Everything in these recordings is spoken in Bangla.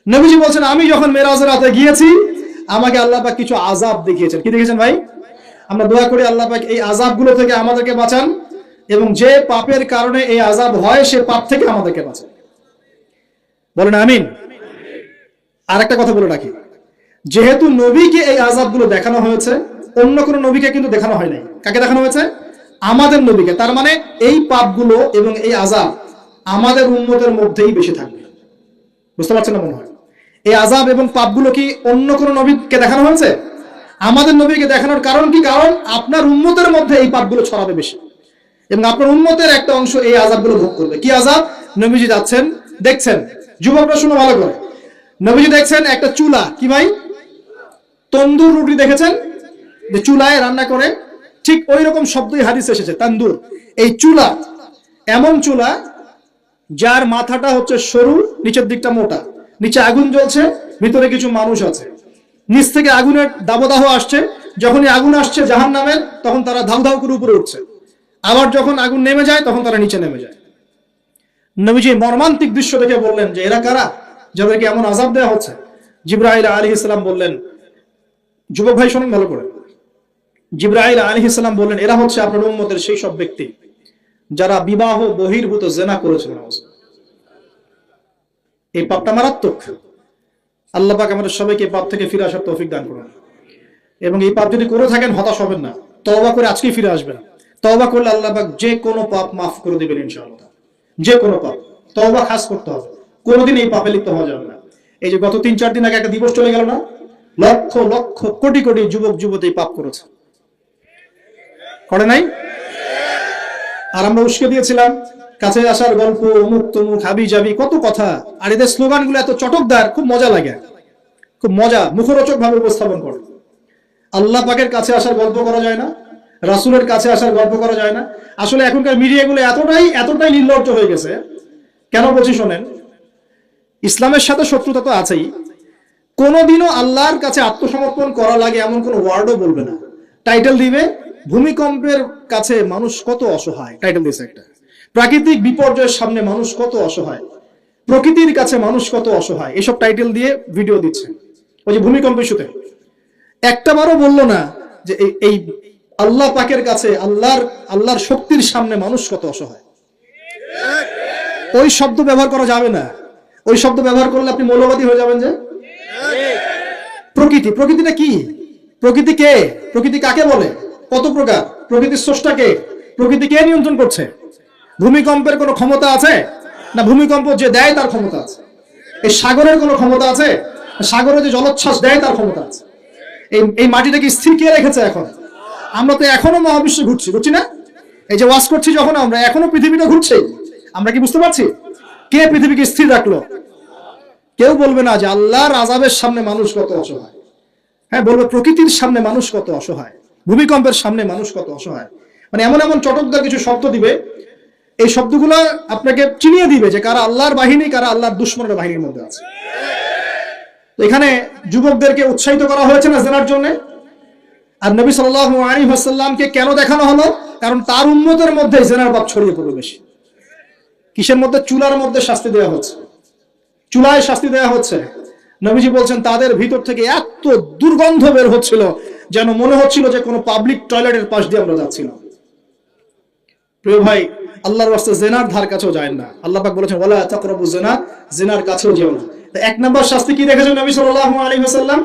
নবীজি বলছেন, আমি যখন মেরাজের রাতে গিয়েছি আমাকে আল্লাহ পাক কিছু আযাব দেখিয়েছেন। কি দেখেছেন ভাই? আমরা দোয়া করি আল্লাহ পাক এই আযাবগুলো থেকে আমাদেরকে বাঁচান, এবং যে পাপের কারণে এই আযাব হয় সে পাপ থেকে আমাদেরকে বাঁচান। বলেন আমিন। আর একটা কথা বলে রাখি, যেহেতু নবীকে এই আযাবগুলো দেখানো হয়েছে, অন্য কোন নবীকে কিন্তু দেখানো হয় নাই। কাকে দেখানো হয়েছে? আমাদের নবীকে। তার মানে এই পাপগুলো এবং এই আযাব আমাদের উম্মতের মধ্যেই বেশি থাকবে। বুঝতে পারছেন না মনে হয়? এই আযাব এবং পাপগুলো কি অন্য কোন নবীকে দেখানো হয়েছে? আমাদের নবীকে দেখানোর কারণ কি? কারণ আপনার উম্মতের মধ্যে এই পাপগুলো ছড়াবে বেশি, এবং আপনার উম্মতের একটা অংশ এই আযাবগুলো ভোগ করবে। কি আযাব? নবীজি যাচ্ছেন, দেখছেন, যুবকরা শুনো ভালো করে, নবীজি দেখছেন একটা চুলা, কি ভাই? তন্দুর রুটি দেখেছেন যে চুলায় রান্না করে, ঠিক ওই রকম শব্দই হাদিসে এসেছে, তান্দুর। এই চুলা এমন চুলা যার মাথাটা হচ্ছে সরু, নিচের দিকটা মোটা, নিচে আগুন জ্বলছে, ভিতরে কিছু মানুষ আছে, নিচ থেকে আগুনের দাবদাহ আসছে। যখনই আগুন আসছে জাহান্নামের, তখন তারা ধাউ ধাউ করে উপরে উঠছে, আবার যখন আগুন নেমে যায় তখন তারা নিচে নেমে যায়। নবীজি মর্মান্তিক দৃশ্য দেখে বললেন যে এরা কারা, যাদেরকে এমন আযাব দেওয়া হচ্ছে? জিবরাইল আলাইহিস সালাম বললেন, যুবক ভাই শুনুন ভালো করে, জিবরাইল আলাইহিস সালাম বললেন, এরা হচ্ছে আপনার উম্মতের সেই সব ব্যক্তি যারা বিবাহ বহির্ভূত জিনা করেছিল। এই পাপটা মারাত্মক। আল্লাহ পাক আমাদের সবাইকে পাপ থেকে ফিরে আসার তৌফিক দান করুন, এবং এই পাপ যদি করে থাকেন হতাশ হবেন না, তওবা করে আজকেই ফিরে আসবেন। তওবা করলে আল্লাহ পাক যে কোনো পাপ মাফ করে দিবেন ইনশাআল্লাহ। যে কোনো পাপ তওবা খাস করতে হবে, কোনোদিন এই পাপে লিপ্ত হওয়া যাবে না। এই যে গত 3-4 দিন আগে একটা দিবস চলে গেল না, লক্ষ লক্ষ কোটি কোটি যুবক যুবতী পাপ করেছে, করে নাই? আর আমরা উস্কে দিয়েছিলাম কাছে আসার গল্প, অমুক তমুক, হাবি জাবি, কত কথা। আর এদের স্লোগানগুলো এত চটকদার, খুব মজা লাগে, খুব মজা, মুখরোচক ভাবে উপস্থাপন করে। আল্লাহ পাকের কাছে আসার গল্প করা যায় না, রাসূলের কাছে আসার গল্প করা যায় না। আসলে এখনকার মিডিয়াগুলো এতটাই নির্লজ্জ হয়ে গেছে। কেন বলছি শোনেন, ইসলামের সাথে শত্রুতা তো আছেই, কোনোদিনও আল্লাহর কাছে আত্মসমর্পণ করা লাগে এমন কোন ওয়ার্ডও বলবে না। টাইটেল দিবে ভূমিকম্পের কাছে মানুষ কত অসহায়, টাইটেল দিয়েছে একটা। প্রাকৃতিক বিপর্যয়ের সামনে মানুষ কত অসহায়, প্রকৃতির কাছে মানুষ কত অসহায়, এসব টাইটেল দিয়ে ভিডিও দিচ্ছে। ওই যে ভূমিকম্প ইস্যুতে একটা বারও বললো না যে এই আল্লাহ পাকের কাছে, আল্লাহর শক্তির সামনে মানুষ কত অসহায়। ওই শব্দ ব্যবহার করা যাবে না। ওই শব্দ ব্যবহার করলে আপনি মৌলবাদী হয়ে যাবেন। যে প্রকৃতিটা কি? প্রকৃতি কে? প্রকৃতি কাকে বলে? কত প্রকার? প্রকৃতির স্রষ্টা কে? প্রকৃতি কে নিয়ন্ত্রণ করছে? ভূমিকম্পের কোনো ক্ষমতা আছে না? ভূমিকম্প যে দেয় তার ক্ষমতা আছে। এই সাগরের কোনো ক্ষমতা আছে? সাগরে যে জলোচ্ছ্বাস দেয় তার ক্ষমতা আছে। এই মাটিটাকে স্থির কে রেখেছে? এখন আমরা তো এখনো মহাবিশ্বে ঘুরছি না? এই যে ওয়াজ করছি যখন আমরা, এখনো পৃথিবীটা ঘুরছে। আমরা কি বুঝতে পারছি কে পৃথিবীকে স্থির রাখলো? কেউ বলবে না যে আল্লাহর আযাবের সামনে মানুষ কত অসহায়। হ্যাঁ, বলবে প্রকৃতির সামনে মানুষ কত অসহায়, ভূমিকম্পের সামনে মানুষ কত অসহায়। মানে এমন এমন চটকদার কিছু শব্দ দিবে, এই শব্দগুলো আপনাকে চিনিয়ে দিবে যে কারা আল্লাহর বাহিনী, কারা আল্লাহর দুশমনের বাহিনীর মধ্যে আছে। এখানে যুবকদেরকে উৎসাহিত করা হয়েছে না জেনার জন্য। আর নবী সাল্লাল্লাহু আলাইহি ওয়াসাল্লামকে কেন দেখানো হলো? কারণ তার উম্মতের মধ্যে জেনার পাপ ছড়িয়ে পড়বে বেশি। কিসের মধ্যে? চুলার মধ্যে শাস্তি দেওয়া হচ্ছে, চুলায় শাস্তি দেওয়া হচ্ছে। নবীজি বলছেন তাদের ভিতর থেকে এত দুর্গন্ধ বের হচ্ছিল যেন মনে হচ্ছিল যে কোনো পাবলিক টয়লেটের পাশ দিয়ে আমরা যাচ্ছিলাম। প্রিয় ভাই, আল্লাহর রাস্তে জিনার ধার কাছেও যায় না। আল্লাহ পাক বলেছেন ওয়ালা তাকরাবু জিনা, জিনার কাছেও যেও না। তো এক নাম্বার শাস্তি কি দেখেছেন নবী সাল্লাল্লাহু আলাইহি ওয়াসাল্লাম?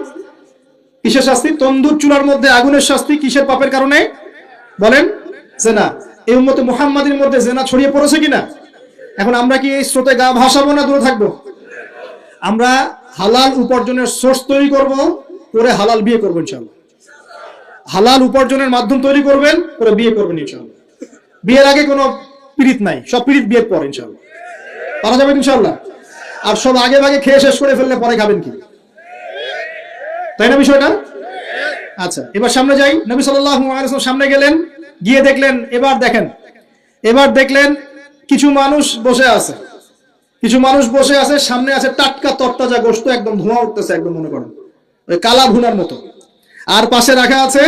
কিসের শাস্তি? তন্দুর চুলার মধ্যে আগুনের শাস্তি। কিসের পাপের কারণে? বলেন, জিনা। এই উম্মতে মুহাম্মাদের মধ্যে জিনা ছড়িয়ে পড়েছে কিনা? এখন আমরা কি এই স্রোতে গা ভাসাবো না দূরে থাকবো? আমরা হালাল উপার্জনের সোর্স তৈরি করব, করে হালাল বিয়ে করবেন ইনশাআল্লাহ। হালাল উপার্জনের মাধ্যম তৈরি করবেন, করে বিয়ে করবেন ইনশাআল্লাহ। বিয়ের আগে কোনো পীড়িত নাই, সব পীড়িত বিয়ের পর ইনশাআল্লাহ পারা যাবে ইনশাআল্লাহ। আর সব আগে ভাগে খেয়ে শেষ করে ফেললে পরে খাবেন কি? তাই না বিষয়টা? আচ্ছা, এবার সামনে যাই। নবী সাল্লাল্লাহু আলাইহি ওয়াসাল্লাম সামনে গেলেন, গিয়ে দেখলেন, এবার দেখলেন কিছু মানুষ বসে আছে। কিছু মানুষ বসে আছে, সামনে আছে টাটকা তরতাজা গোশত, একদম ধোঁয়া উঠতেছে, একদম মনে করেন ওই কালা ভুনার মতো। আর পাশে রাখা আছে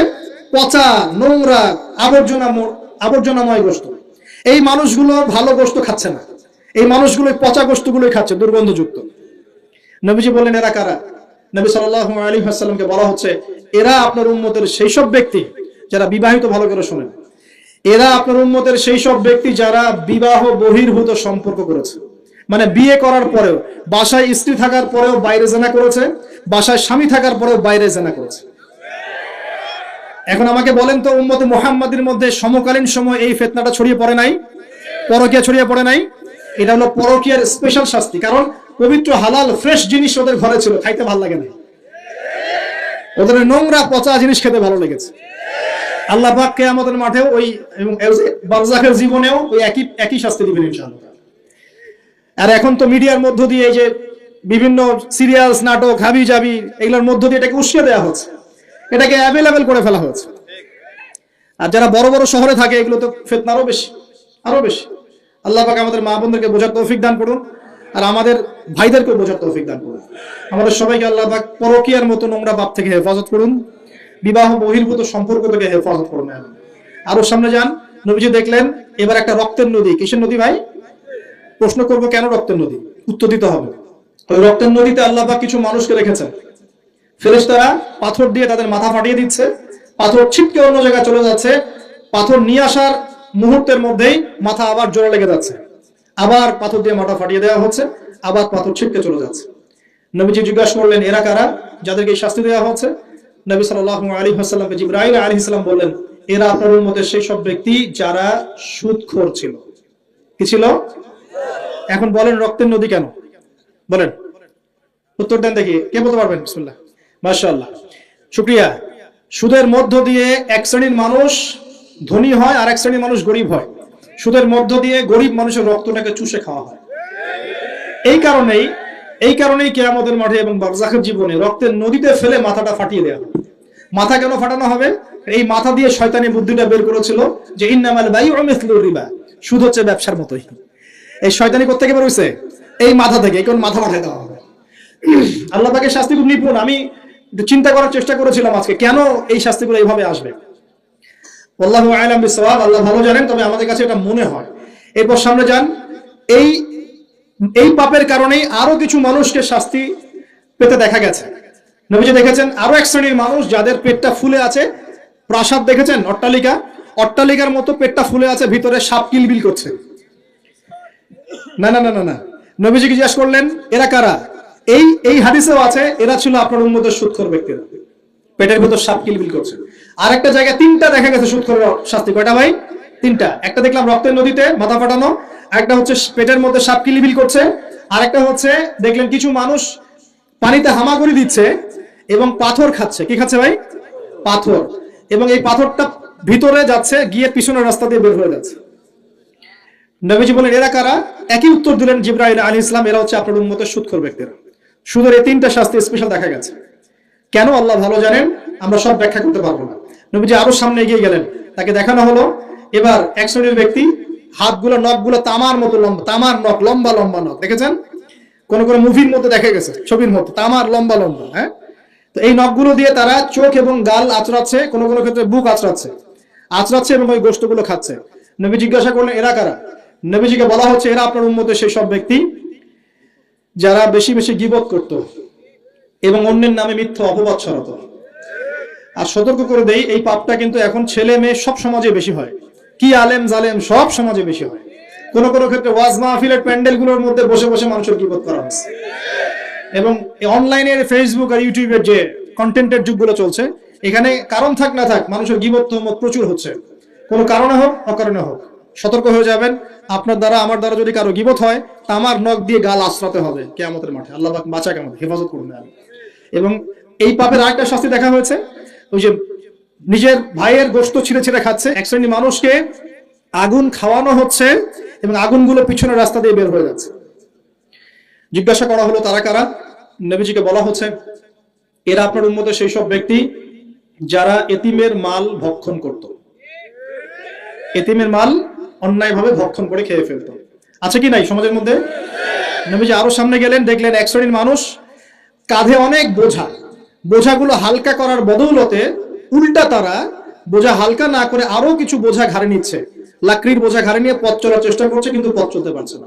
পচা, নোংরা, আবর্জনাময় গোশত। এই মানুষগুলো ভালো গোশত খাচ্ছে না, এই মানুষগুলো পচা গোশতগুলোই খাচ্ছে, দুর্গন্ধযুক্ত। নবীজি বললেন এরা কারা? নবী সাল্লাল্লাহু আলাইহি ওয়াসাল্লামকে বলা হচ্ছে এরা আপনার উম্মতের সেই সব ব্যক্তি যারা বিবাহিত, ভালো করে শুনেন, এরা আপনার উম্মতের সেই সব ব্যক্তি যারা বিবাহ বহির্ভূত সম্পর্ক করেছে, মানে বিয়ে করার পরেও, বাসায় স্ত্রী থাকার পরেও বাইরে জেনা করেছে, বাসায় স্বামী থাকার পরেও বাইরে জেনা করেছে। এখন আমাকে বলেন তো, উম্মতে মুহাম্মাদের মধ্যে সমকালীন সময় এই ফিতনাটা ছড়িয়ে পড়ে নাই? পরকীয়া ছড়িয়ে পড়ে নাই? এটা হলো পরকীয়ার স্পেশাল শাস্তি। কারণ পবিত্র হালাল ফ্রেশ জিনিস ওদের ঘরে ছিল, খাইতে ভালো লাগে না, ওদের নোংরা পচা জিনিস খেতে ভালো লেগেছে। আল্লাহ পাক কিয়ামতের মাঠেও ওই এবং বারজাখের জীবনেও ওই একই শাস্তি দিবেন ইনশাআল্লাহ। আর এখন তো মিডিয়ার মধ্য দিয়ে এই যে বিভিন্ন সিরিয়ালস, নাটক, হাবি জাবি, এগুলোর মধ্য দিয়ে এটাকে উস্কে দেওয়া হচ্ছে, এটাকে অ্যাভেলেবেল করে ফেলা হচ্ছে। আর যারা বড় বড় শহরে থাকে এগুলো তো ফিতনা আরো বেশি। আল্লাহ পাক আমাদের মা বোনদেরকে বোঝার তৌফিক দান করুন, আর আমাদের ভাইদেরকে বোঝার তৌফিক দান করুন। আমাদের সবাইকে আল্লাহ পাক পরকীয়ার মতো নোংরা পাপ থেকে হেফাজত করুন, বিবাহ বহির্ভূত সম্পর্ক থেকে হেফাজত করুন। আরো সামনে যান, নবীজি দেখলেন এবার একটা রক্তের নদী। কিসের নদী ভাই? প্রশ্ন করবো কেন রক্তের নদী, উত্তর দিতে হবে। ওই রক্তের নদীতে আল্লাহ পাক কিছু মানুষকে রেখেছেন, ফেরেশতারা পাথর দিয়ে তাদের মাথা ফাটিয়ে দিচ্ছে, পাথর ছিটকে অন্য জায়গায় চলে যাচ্ছে, পাথর নিয়ে আসার মুহূর্তের মধ্যেই মাথা আবার জোরে লেগে যাচ্ছে, আবার পাথর দিয়ে মাথা ফাটিয়ে দেওয়া হচ্ছে, আবার পাথর ছিটকে চলে যাচ্ছে। নবীজি জিজ্ঞাসা করলেন এরা কারা যাদেরকে এই শাস্তি দেওয়া হচ্ছে? নবী সাল্লাল্লাহু আলাইহি ওয়াসাল্লামকে জিবরাইল আলাইহিস সালাম বললেন এরা আপনার উম্মতের সেই সব ব্যক্তি যারা সুদখোর ছিল। কি ছিল? এখন বলেন রক্তের নদী কেন? বলেন, উত্তর দেন দেখি, কে বলতে পারবেন? বিসমিল্লাহ, মাশাআল্লাহ, শুকরিয়া। সুদের মধ্য দিয়ে এক শ্রেণীর মানুষ ধনী হয় আর এক শ্রেণীর মানুষ গরিব হয়। সুদের মধ্য দিয়ে গরিব মানুষের রক্তটাকে চুষে খাওয়া হয়। এই কারণেই কিয়ামতের মাঠে এবং বারজাখের জীবনে রক্তের নদীতে ফেলে মাথাটা ফাটিয়ে দেওয়া হবে। মাথা কেন ফাটানো হবে? এই মাথা দিয়ে শয়তানি বুদ্ধিটা বের করেছিল যে ইন্নামাল বাইউ মিসলুর রিবা, সুদ হচ্ছে ব্যবসার মতোই। এই শয়তানি কোথা থেকে বের হইছে? এই মাথা থেকে। এই কোন মাথা ফাটিয়ে দেওয়া হবে। আল্লাহ পাকের শাস্তি খুব নিপুণ। আমি চিন্তা করার চেষ্টা করেছিলাম আজকে কেন এই শাস্তিগুলো এইভাবে আসবে। আল্লাহু আ'লাম বিসওয়াব, আল্লাহ ভালো জানেন, তবে আমাদের কাছে এটা মনে হয়। এরপর সামনে যান, এই পাপের কারণেই আরো কিছু মানুষকে শাস্তি পেতে দেখা গেছে। নবীজি দেখেছেন আরো এক শ্রেণীর মানুষ যাদের পেটটা ফুলে আছে। প্রাসাদ দেখেছেন, অট্টালিকার মতো পেটটা ফুলে আছে, ভিতরে সাপ কিলবিল করছে। না না না না না, নবীজিকে জিজ্ঞাসা করলেন এরা কারা? এই হাদিসেও আছে এরা ছিল আপনার উম্মতের সুদখোর ব্যক্তিরা, পেটের ভিতর সাপ কিলবিল করছে। আরেকটা জায়গায় তিনটা দেখা গেছে সুদখোরের শাস্তি। কয়টা ভাই? তিনটা। একটা দেখলাম রক্তের নদীতে মাথা ফাটানো, একটা হচ্ছে পেটের মধ্যে সাপ কিলবিল করছে, আরেকটা হচ্ছে দেখলেন কিছু মানুষ পানিতে হামাগুড়ি দিচ্ছে এবং পাথর খাচ্ছে। কি খাচ্ছে ভাই? পাথর। এবং এই পাথরটা ভিতরে যাচ্ছে, গিয়ে পিছনের রাস্তা দিয়ে বের হয়ে যাচ্ছে। নবীজি বলেন এরা কারা? একই উত্তর দিলেন জিবরাইল আলাইহিস সালাম, এরা হচ্ছে আপনার উম্মতের সুদখোর ব্যক্তিরা। সুদের এই তিনটা শাস্তি স্পেশাল দেখা গেছে। কেন আল্লাহ ভালো জানেন, আমরা সব ব্যাখ্যা করতে পারবো না। নবীজি আরো সামনে এগিয়ে গেলেন, তাকে দেখানো হলো এবার এক শ্রেণীর ব্যক্তি, হাতগুলো নখগুলো তামার মতো লম্বা, তামার নখ, লম্বা লম্বা নখ। দেখেছেন কোন কোন মুভির মধ্যে দেখা গেছে, ছবির মধ্যে তামার লম্বা লম্বা। হ্যাঁ, তো এই নখগুলো দিয়ে তারা চোখ এবং গাল আঁচড়াচ্ছে, কোন কোন ক্ষেত্রে বুক আঁচড়াচ্ছে এবং ওই গোশতগুলো খাচ্ছে। নবী জিজ্ঞাসা করলেন এরা কারা? নবীজিকে বলা হচ্ছে এরা আপনার উম্মতের সেই সব ব্যক্তি যারা বেশি বেশি গীবত করত এবং অন্যের নামে মিথ্যা অপবাদ ছড়াতো। আর সতর্ক করে দেই, এই পাপটা কিন্তু এখন ছেলে মেয়ে সব সমাজে বেশি হয়। কি আলেম জালেম সব সমাজে বেশি হয়। কোন কোন ক্ষেত্রে ওয়াজ মাহফিলের প্যান্ডেলগুলোর মধ্যে বসে বসে মানুষের গীবত করা হচ্ছে। এবং অনলাইনের ফেসবুক আর ইউটিউবের যে কন্টেন্টের যুগগুলো চলছে, এখানে কারণ থাক না থাক মানুষের গীবত তহমত প্রচুর হচ্ছে। কোনো কারণে হোক অকারণে হোক, সতর্ক হয়ে যাবেন। আপনার দ্বারা আমার দ্বারা যদি কারো গীবত হয়, তামার নখ দিয়ে গাল আশ্রাতে হবে কিয়ামতের মাঠে। আল্লাহ পাক বাঁচা, কেমন হেফাজত করুন। এবং এই পাপের আরেকটা শাস্তি দেখা হয়েছে, ওই যে নিজের ভাইয়ের গোশত ছিঁড়ে ছিঁড়ে খাচ্ছে। এক শ্রেণীর মানুষকে আগুন খাওয়ানো হচ্ছে এবং আগুনগুলো পিছনের রাস্তা দিয়ে বের হয়ে যাচ্ছে। জিজ্ঞাসা করা হলো তারা কারা? নবীজিকে বলা হচ্ছে এরা আপনার উম্মতের সেই সব ব্যক্তি যারা এতিমের মাল ভক্ষণ করত। এতিমের মাল অন্যায়ভাবে ভক্ষণ করে খেয়ে ফেলত। আছে কি নাই সমাজের মধ্যে? নবীজি আরো সামনে গেলেন, দেখলেন এক শ্রেণীর মানুষ কাঁধে অনেক বোঝাগুলো হালকা করার বদৌলতে উল্টা তারা বোঝা হালকা না করে আরো কিছু বোঝা ঘাড়ে নিচ্ছে। লাকড়ির বোঝা ঘাড়ে নিয়ে পথ চলার চেষ্টা করছে, কিন্তু পথ চলতে পারছে না।